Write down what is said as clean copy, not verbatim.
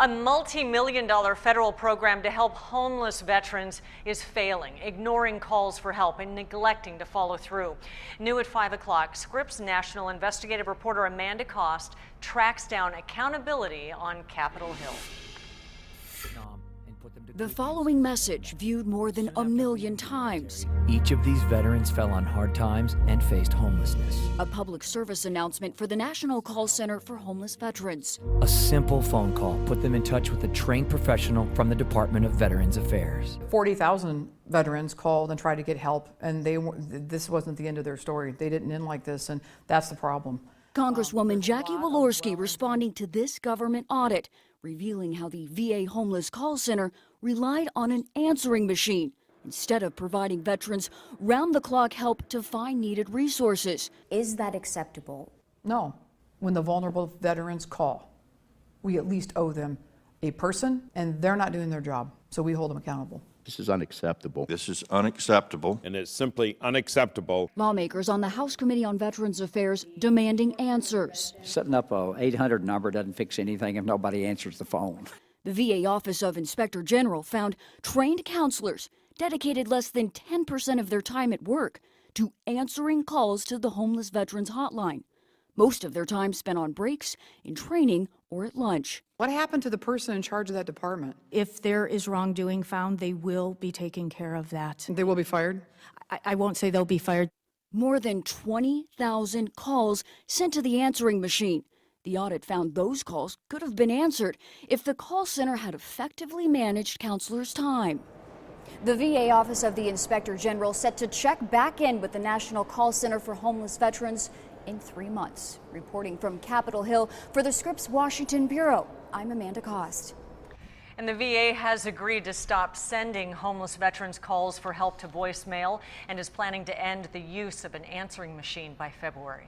A multi-million-dollar federal program to help homeless veterans is failing, ignoring calls for help and neglecting to follow through. New at 5 o'clock, Scripps national investigative reporter Amanda Cost tracks down accountability on Capitol Hill. The following message viewed more than 1 million times. Each of these veterans fell on hard times and faced homelessness. A public service announcement for the National Call Center for Homeless Veterans. A simple phone call put them in touch with a trained professional from the Department of Veterans Affairs. 40,000 veterans called and tried to get help, and this wasn't the end of their story. They didn't end like this, and that's the problem. Congresswoman Jackie Walorski responding to this government audit, revealing how the VA Homeless Call Center relied on an answering machine instead of providing veterans round-the-clock help to find needed resources. Is that acceptable? No. When the vulnerable veterans call, we at least owe them a person, and they're not doing their job, so we hold them accountable. This is unacceptable. This is unacceptable. And it's simply unacceptable. Lawmakers on the House Committee on Veterans Affairs demanding answers. Setting up a 800 number doesn't fix anything if nobody answers the phone. The VA Office of Inspector General found trained counselors dedicated less than 10% of their time at work to answering calls to the Homeless Veterans Hotline. Most of their time spent on breaks, in training, or at lunch. What happened to the person in charge of that department? If there is wrongdoing found, they will be taking care of that. They will be fired? I won't say they'll be fired. More than 20,000 calls sent to the answering machine. The audit found those calls could have been answered if the call center had effectively managed counselors' time. The VA Office of the Inspector General set to check back in with the National Call Center for Homeless Veterans in 3 months. Reporting from Capitol Hill for the Scripps Washington Bureau, I'm Amanda Cost. And the VA has agreed to stop sending homeless veterans calls for help to voicemail and is planning to end the use of an answering machine by February.